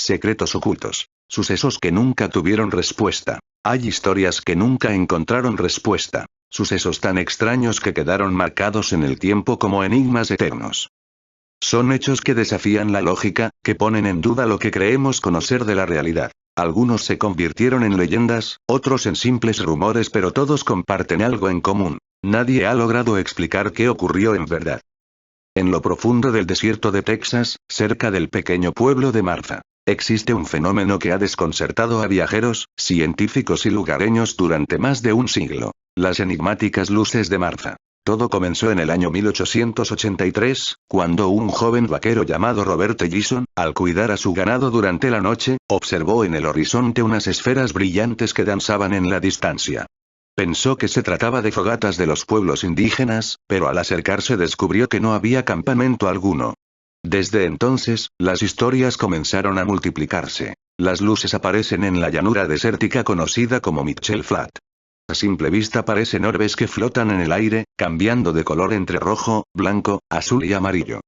secretos ocultos, sucesos que nunca tuvieron respuesta. Hay historias que nunca encontraron respuesta, sucesos tan extraños que quedaron marcados en el tiempo como enigmas eternos. Son hechos que desafían la lógica, que ponen en duda lo que creemos conocer de la realidad. Algunos se convirtieron en leyendas, otros en simples rumores, pero todos comparten algo en común. Nadie ha logrado explicar qué ocurrió en verdad. En lo profundo del desierto de Texas, cerca del pequeño pueblo de Marfa, existe un fenómeno que ha desconcertado a viajeros, científicos y lugareños durante más de un siglo. Las enigmáticas luces de Marfa. Todo comenzó en el año 1883, cuando un joven vaquero llamado Robert Ellison, al cuidar a su ganado durante la noche, observó en el horizonte unas esferas brillantes que danzaban en la distancia. Pensó que se trataba de fogatas de los pueblos indígenas, pero al acercarse descubrió que no había campamento alguno. Desde entonces, las historias comenzaron a multiplicarse. Las luces aparecen en la llanura desértica conocida como Mitchell Flat. A simple vista parecen orbes que flotan en el aire, cambiando de color entre rojo, blanco, azul y amarillo.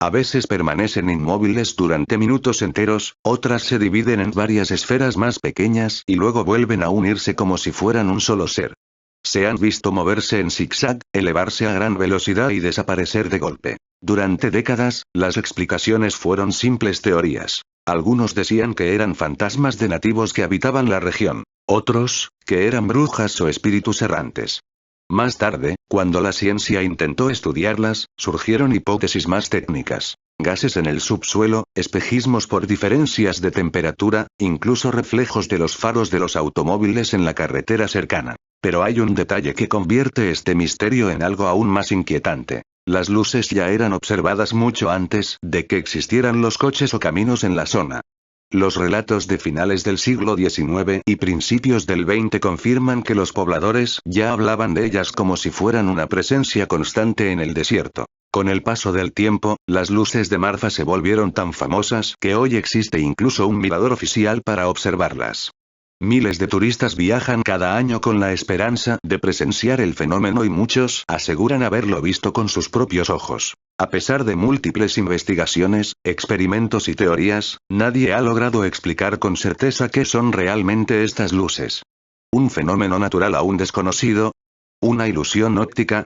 A veces permanecen inmóviles durante minutos enteros, otras se dividen en varias esferas más pequeñas y luego vuelven a unirse como si fueran un solo ser. Se han visto moverse en zigzag, elevarse a gran velocidad y desaparecer de golpe. Durante décadas, las explicaciones fueron simples teorías. Algunos decían que eran fantasmas de nativos que habitaban la región. Otros, que eran brujas o espíritus errantes. Más tarde, cuando la ciencia intentó estudiarlas, surgieron hipótesis más técnicas. Gases en el subsuelo, espejismos por diferencias de temperatura, incluso reflejos de los faros de los automóviles en la carretera cercana. Pero hay un detalle que convierte este misterio en algo aún más inquietante. Las luces ya eran observadas mucho antes de que existieran los coches o caminos en la zona. Los relatos de finales del siglo XIX y principios del XX confirman que los pobladores ya hablaban de ellas como si fueran una presencia constante en el desierto. Con el paso del tiempo, las luces de Marfa se volvieron tan famosas que hoy existe incluso un mirador oficial para observarlas. Miles de turistas viajan cada año con la esperanza de presenciar el fenómeno y muchos aseguran haberlo visto con sus propios ojos. A pesar de múltiples investigaciones, experimentos y teorías, nadie ha logrado explicar con certeza qué son realmente estas luces. ¿Un fenómeno natural aún desconocido? ¿Una ilusión óptica?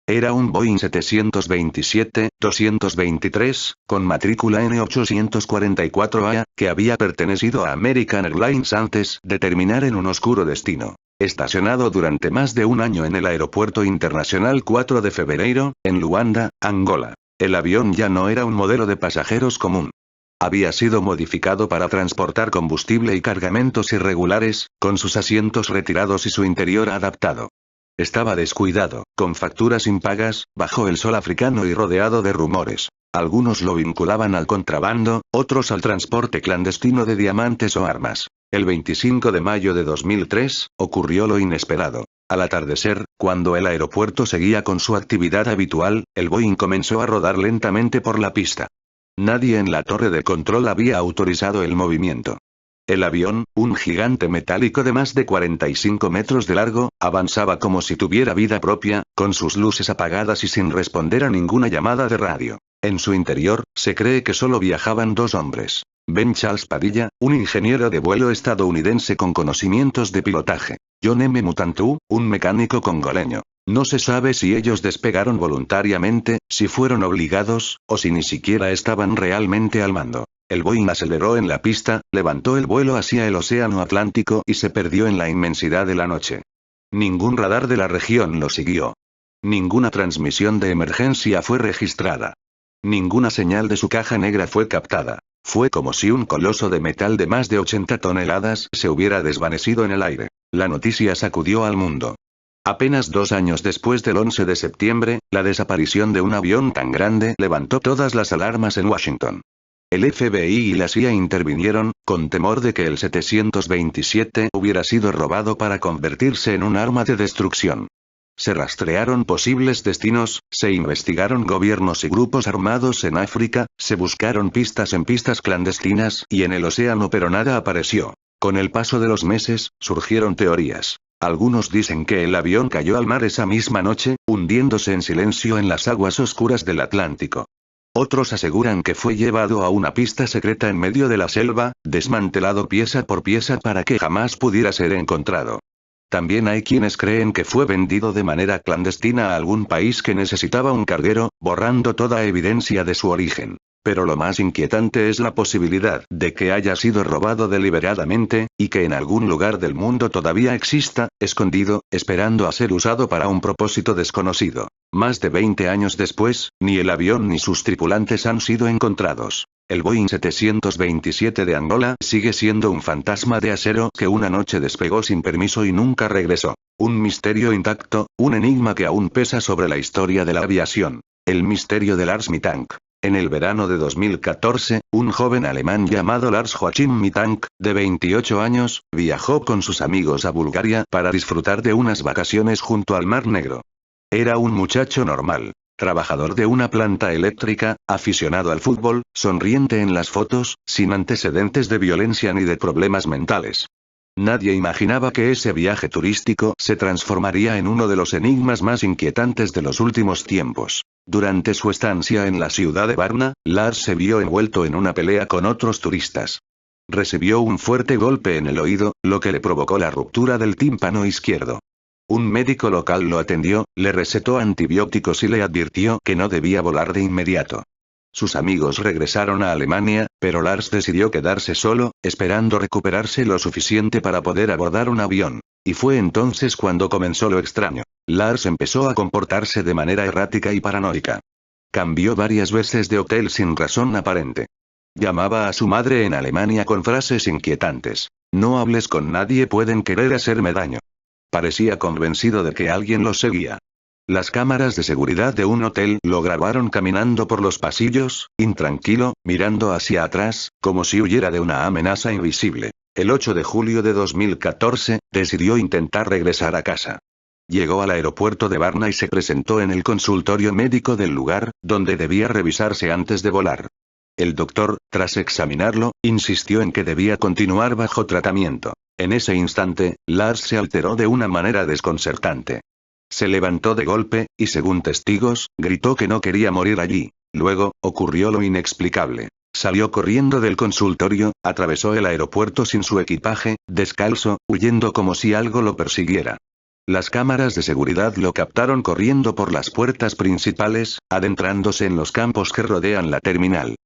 Era un Boeing 727-223, con matrícula N844A, que había pertenecido a American Airlines antes de terminar en un oscuro destino. Estacionado durante más de un año en el Aeropuerto Internacional 4 de Fevereiro, en Luanda, Angola. El avión ya no era un modelo de pasajeros común. Había sido modificado para transportar combustible y cargamentos irregulares, con sus asientos retirados y su interior adaptado. Estaba descuidado, con facturas impagas, bajo el sol africano y rodeado de rumores. Algunos lo vinculaban al contrabando, otros al transporte clandestino de diamantes o armas. El 25 de mayo de 2003, ocurrió lo inesperado. Al atardecer, cuando el aeropuerto seguía con su actividad habitual, el Boeing comenzó a rodar lentamente por la pista. Nadie en la torre de control había autorizado el movimiento. El avión, un gigante metálico de más de 45 metros de largo, avanzaba como si tuviera vida propia, con sus luces apagadas y sin responder a ninguna llamada de radio. En su interior, se cree que solo viajaban dos hombres. Ben Charles Padilla, un ingeniero de vuelo estadounidense con conocimientos de pilotaje. John M. Mutantu, un mecánico congoleño. No se sabe si ellos despegaron voluntariamente, si fueron obligados, o si ni siquiera estaban realmente al mando. El Boeing aceleró en la pista, levantó el vuelo hacia el océano Atlántico y se perdió en la inmensidad de la noche. Ningún radar de la región lo siguió. Ninguna transmisión de emergencia fue registrada. Ninguna señal de su caja negra fue captada. Fue como si un coloso de metal de más de 80 toneladas se hubiera desvanecido en el aire. La noticia sacudió al mundo. Apenas 2 años después del 11 de septiembre, la desaparición de un avión tan grande levantó todas las alarmas en Washington. El FBI y la CIA intervinieron, con temor de que el 727 hubiera sido robado para convertirse en un arma de destrucción. Se rastrearon posibles destinos, se investigaron gobiernos y grupos armados en África, se buscaron pistas en pistas clandestinas y en el océano, pero nada apareció. Con el paso de los meses, surgieron teorías. Algunos dicen que el avión cayó al mar esa misma noche, hundiéndose en silencio en las aguas oscuras del Atlántico. Otros aseguran que fue llevado a una pista secreta en medio de la selva, desmantelado pieza por pieza para que jamás pudiera ser encontrado. También hay quienes creen que fue vendido de manera clandestina a algún país que necesitaba un carguero, borrando toda evidencia de su origen. Pero lo más inquietante es la posibilidad de que haya sido robado deliberadamente, y que en algún lugar del mundo todavía exista, escondido, esperando a ser usado para un propósito desconocido. Más de 20 años después, ni el avión ni sus tripulantes han sido encontrados. El Boeing 727 de Angola sigue siendo un fantasma de acero que una noche despegó sin permiso y nunca regresó. Un misterio intacto, un enigma que aún pesa sobre la historia de la aviación. El misterio de Lars Mittank. En el verano de 2014, un joven alemán llamado Lars Joachim Mittank, de 28 años, viajó con sus amigos a Bulgaria para disfrutar de unas vacaciones junto al Mar Negro. Era un muchacho normal, trabajador de una planta eléctrica, aficionado al fútbol, sonriente en las fotos, sin antecedentes de violencia ni de problemas mentales. Nadie imaginaba que ese viaje turístico se transformaría en uno de los enigmas más inquietantes de los últimos tiempos. Durante su estancia en la ciudad de Varna, Lars se vio envuelto en una pelea con otros turistas. Recibió un fuerte golpe en el oído, lo que le provocó la ruptura del tímpano izquierdo. Un médico local lo atendió, le recetó antibióticos y le advirtió que no debía volar de inmediato. Sus amigos regresaron a Alemania, pero Lars decidió quedarse solo, esperando recuperarse lo suficiente para poder abordar un avión. Y fue entonces cuando comenzó lo extraño. Lars empezó a comportarse de manera errática y paranoica. Cambió varias veces de hotel sin razón aparente. Llamaba a su madre en Alemania con frases inquietantes. No hables con nadie, pueden querer hacerme daño. Parecía convencido de que alguien lo seguía. Las cámaras de seguridad de un hotel lo grabaron caminando por los pasillos, intranquilo, mirando hacia atrás, como si huyera de una amenaza invisible. El 8 de julio de 2014, decidió intentar regresar a casa. Llegó al aeropuerto de Varna y se presentó en el consultorio médico del lugar, donde debía revisarse antes de volar. El doctor, tras examinarlo, insistió en que debía continuar bajo tratamiento. En ese instante, Lars se alteró de una manera desconcertante. Se levantó de golpe, y según testigos, gritó que no quería morir allí. Luego, ocurrió lo inexplicable. Salió corriendo del consultorio, atravesó el aeropuerto sin su equipaje, descalzo, huyendo como si algo lo persiguiera. Las cámaras de seguridad lo captaron corriendo por las puertas principales, adentrándose en los campos que rodean la terminal.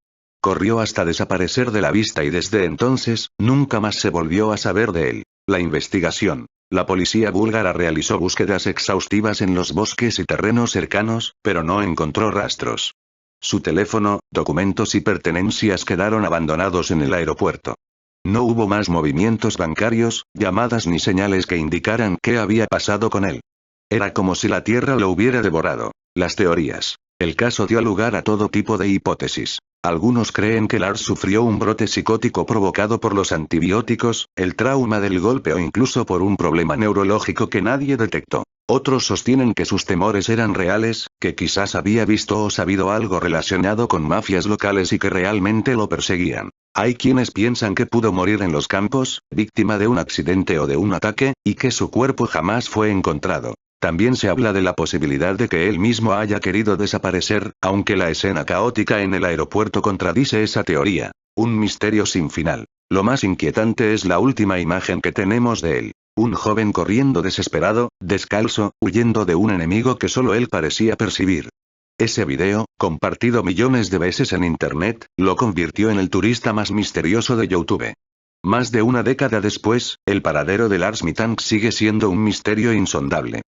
Corrió hasta desaparecer de la vista y desde entonces, nunca más se volvió a saber de él. La investigación. La policía búlgara realizó búsquedas exhaustivas en los bosques y terrenos cercanos, pero no encontró rastros. Su teléfono, documentos y pertenencias quedaron abandonados en el aeropuerto. No hubo más movimientos bancarios, llamadas ni señales que indicaran qué había pasado con él. Era como si la tierra lo hubiera devorado. Las teorías. El caso dio lugar a todo tipo de hipótesis. Algunos creen que Lars sufrió un brote psicótico provocado por los antibióticos, el trauma del golpe o incluso por un problema neurológico que nadie detectó. Otros sostienen que sus temores eran reales, que quizás había visto o sabido algo relacionado con mafias locales y que realmente lo perseguían. Hay quienes piensan que pudo morir en los campos, víctima de un accidente o de un ataque, y que su cuerpo jamás fue encontrado. También se habla de la posibilidad de que él mismo haya querido desaparecer, aunque la escena caótica en el aeropuerto contradice esa teoría. Un misterio sin final. Lo más inquietante es la última imagen que tenemos de él. Un joven corriendo desesperado, descalzo, huyendo de un enemigo que solo él parecía percibir. Ese video, compartido millones de veces en internet, lo convirtió en el turista más misterioso de YouTube. Más de una década después, el paradero de Lars Mittank sigue siendo un misterio insondable.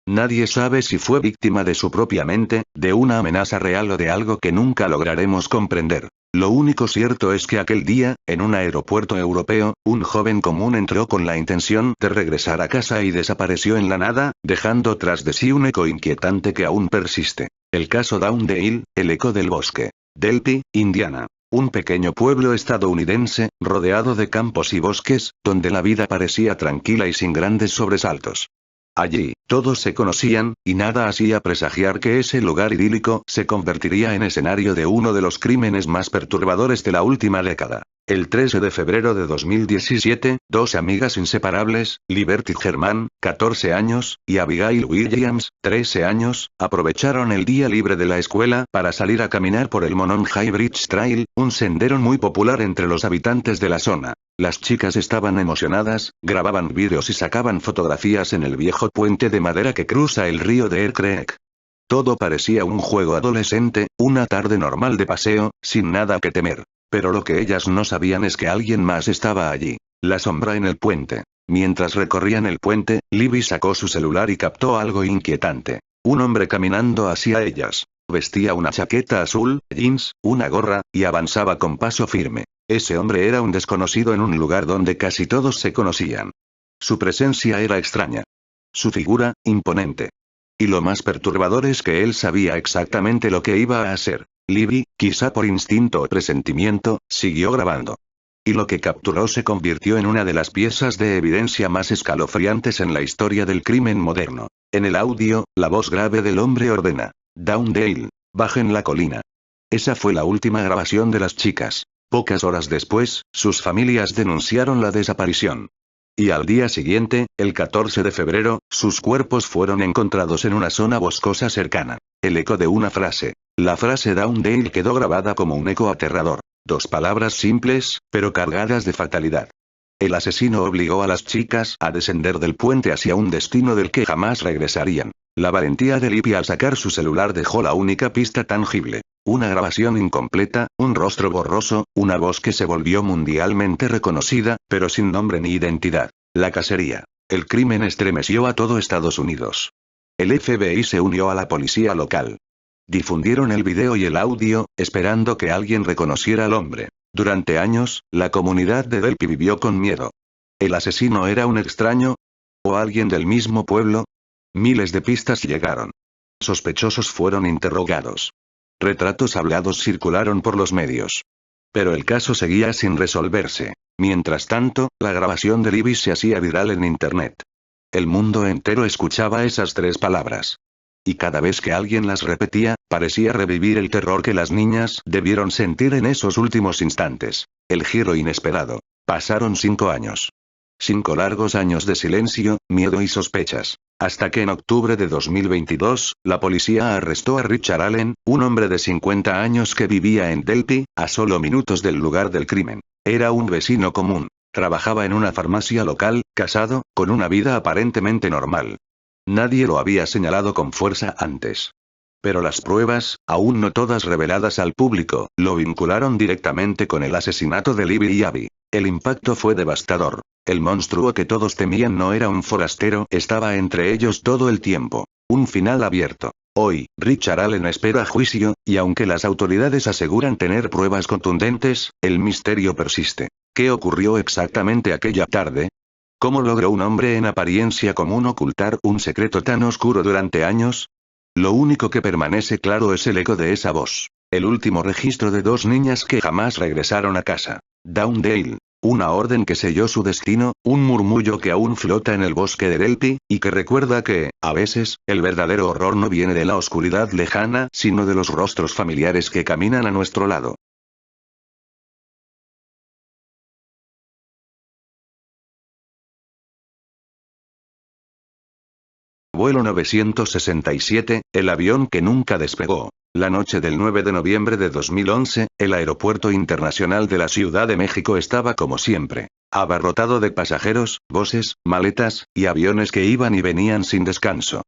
Nadie sabe si fue víctima de su propia mente, de una amenaza real o de algo que nunca lograremos comprender. Lo único cierto es que aquel día, en un aeropuerto europeo, un joven común entró con la intención de regresar a casa y desapareció en la nada, dejando tras de sí un eco inquietante que aún persiste. El caso Downdale, el eco del bosque. Delphi, Indiana. Un pequeño pueblo estadounidense, rodeado de campos y bosques, donde la vida parecía tranquila y sin grandes sobresaltos. Allí, todos se conocían, y nada hacía presagiar que ese lugar idílico se convertiría en escenario de uno de los crímenes más perturbadores de la última década. El 13 de febrero de 2017, dos amigas inseparables, Liberty Germán, 14 años, y Abigail Williams, 13 años, aprovecharon el día libre de la escuela para salir a caminar por el Monongahela Bridge Trail, un sendero muy popular entre los habitantes de la zona. Las chicas estaban emocionadas, grababan vídeos y sacaban fotografías en el viejo puente de madera que cruza el río de Elk Creek. Todo parecía un juego adolescente, una tarde normal de paseo, sin nada que temer. Pero lo que ellas no sabían es que alguien más estaba allí. La sombra en el puente. Mientras recorrían el puente, Libby sacó su celular y captó algo inquietante. Un hombre caminando hacia ellas. Vestía una chaqueta azul, jeans, una gorra, y avanzaba con paso firme. Ese hombre era un desconocido en un lugar donde casi todos se conocían. Su presencia era extraña. Su figura, imponente. Y lo más perturbador es que él sabía exactamente lo que iba a hacer. Libby, quizá por instinto o presentimiento, siguió grabando. Y lo que capturó se convirtió en una de las piezas de evidencia más escalofriantes en la historia del crimen moderno. En el audio, la voz grave del hombre ordena: Downdale, bajen la colina. Esa fue la última grabación de las chicas. Pocas horas después, sus familias denunciaron la desaparición. Y al día siguiente, el 14 de febrero, sus cuerpos fueron encontrados en una zona boscosa cercana. El eco de una frase. La frase Downdale quedó grabada como un eco aterrador. Dos palabras simples, pero cargadas de fatalidad. El asesino obligó a las chicas a descender del puente hacia un destino del que jamás regresarían. La valentía de Libby al sacar su celular dejó la única pista tangible. Una grabación incompleta, un rostro borroso, una voz que se volvió mundialmente reconocida, pero sin nombre ni identidad. La cacería. El crimen estremeció a todo Estados Unidos. El FBI se unió a la policía local. Difundieron el video y el audio, esperando que alguien reconociera al hombre. Durante años, la comunidad de Delphi vivió con miedo. ¿El asesino era un extraño? ¿O alguien del mismo pueblo? Miles de pistas llegaron. Sospechosos fueron interrogados. Retratos hablados circularon por los medios. Pero el caso seguía sin resolverse. Mientras tanto, la grabación de Libby se hacía viral en internet. El mundo entero escuchaba esas tres palabras. Y cada vez que alguien las repetía, parecía revivir el terror que las niñas debieron sentir en esos últimos instantes. El giro inesperado. Pasaron 5 años. 5 largos años de silencio, miedo y sospechas. Hasta que en octubre de 2022, la policía arrestó a Richard Allen, un hombre de 50 años que vivía en Delphi, a solo minutos del lugar del crimen. Era un vecino común. Trabajaba en una farmacia local, casado, con una vida aparentemente normal. Nadie lo había señalado con fuerza antes. Pero las pruebas, aún no todas reveladas al público, lo vincularon directamente con el asesinato de Libby y Abby. El impacto fue devastador. El monstruo que todos temían no era un forastero, estaba entre ellos todo el tiempo. Un final abierto. Hoy, Richard Allen espera juicio, y aunque las autoridades aseguran tener pruebas contundentes, el misterio persiste. ¿Qué ocurrió exactamente aquella tarde? ¿Cómo logró un hombre en apariencia común ocultar un secreto tan oscuro durante años? Lo único que permanece claro es el eco de esa voz. El último registro de 2 niñas que jamás regresaron a casa. Downdale. Una orden que selló su destino, un murmullo que aún flota en el bosque de Delphi, y que recuerda que, a veces, el verdadero horror no viene de la oscuridad lejana, sino de los rostros familiares que caminan a nuestro lado. Vuelo 967, el avión que nunca despegó. La noche del 9 de noviembre de 2011, el aeropuerto internacional de la Ciudad de México estaba como siempre. Abarrotado de pasajeros, voces, maletas, y aviones que iban y venían sin descanso.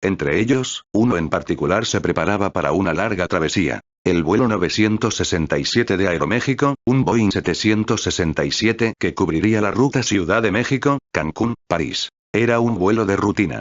Entre ellos, uno en particular se preparaba para una larga travesía. El vuelo 967 de Aeroméxico, un Boeing 767 que cubriría la ruta Ciudad de México, Cancún, París. Era un vuelo de rutina.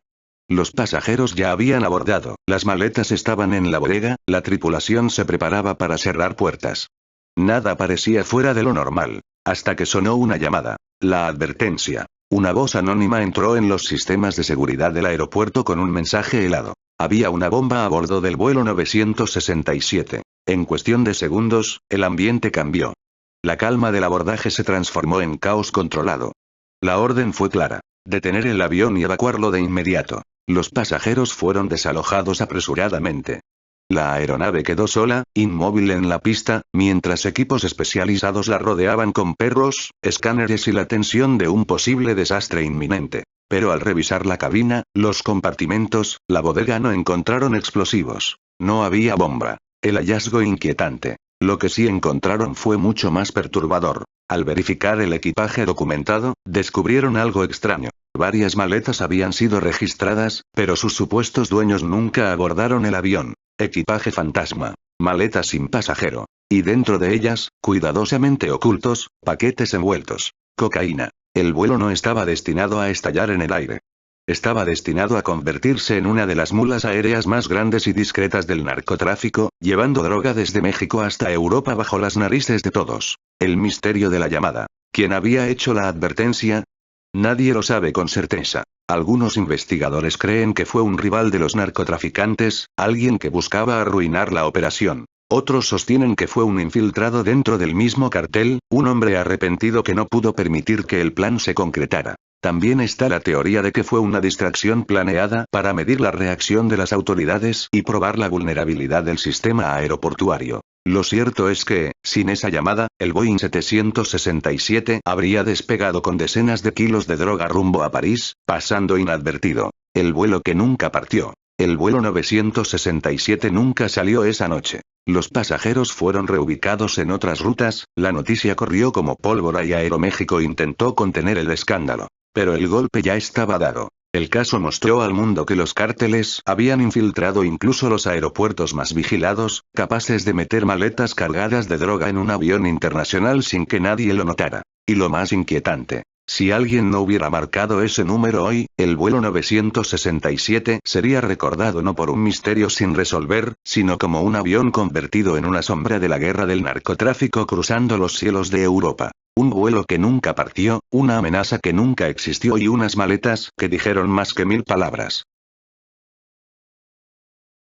Los pasajeros ya habían abordado, las maletas estaban en la bodega, la tripulación se preparaba para cerrar puertas. Nada parecía fuera de lo normal, hasta que sonó una llamada. La advertencia. Una voz anónima entró en los sistemas de seguridad del aeropuerto con un mensaje helado. Había una bomba a bordo del vuelo 967. En cuestión de segundos, el ambiente cambió. La calma del abordaje se transformó en caos controlado. La orden fue clara. Detener el avión y evacuarlo de inmediato. Los pasajeros fueron desalojados apresuradamente. La aeronave quedó sola, inmóvil en la pista, mientras equipos especializados la rodeaban con perros, escáneres y la tensión de un posible desastre inminente. Pero al revisar la cabina, los compartimentos, la bodega no encontraron explosivos. No había bomba. El hallazgo inquietante. Lo que sí encontraron fue mucho más perturbador. Al verificar el equipaje documentado, descubrieron algo extraño. Varias maletas habían sido registradas, pero sus supuestos dueños nunca abordaron el avión. Equipaje fantasma. Maletas sin pasajero. Y dentro de ellas, cuidadosamente ocultos, paquetes envueltos. Cocaína. El vuelo no estaba destinado a estallar en el aire. Estaba destinado a convertirse en una de las mulas aéreas más grandes y discretas del narcotráfico, llevando droga desde México hasta Europa bajo las narices de todos. El misterio de la llamada. ¿Quién había hecho la advertencia? Nadie lo sabe con certeza. Algunos investigadores creen que fue un rival de los narcotraficantes, alguien que buscaba arruinar la operación. Otros sostienen que fue un infiltrado dentro del mismo cartel, un hombre arrepentido que no pudo permitir que el plan se concretara. También está la teoría de que fue una distracción planeada para medir la reacción de las autoridades y probar la vulnerabilidad del sistema aeroportuario. Lo cierto es que, sin esa llamada, el Boeing 767 habría despegado con decenas de kilos de droga rumbo a París, pasando inadvertido. El vuelo que nunca partió. El vuelo 967 nunca salió esa noche. Los pasajeros fueron reubicados en otras rutas, la noticia corrió como pólvora y Aeroméxico intentó contener el escándalo. Pero el golpe ya estaba dado. El caso mostró al mundo que los cárteles habían infiltrado incluso los aeropuertos más vigilados, capaces de meter maletas cargadas de droga en un avión internacional sin que nadie lo notara. Y lo más inquietante. Si alguien no hubiera marcado ese número hoy, el vuelo 967 sería recordado no por un misterio sin resolver, sino como un avión convertido en una sombra de la guerra del narcotráfico cruzando los cielos de Europa. Un vuelo que nunca partió, una amenaza que nunca existió y unas maletas que dijeron más que 1000 palabras.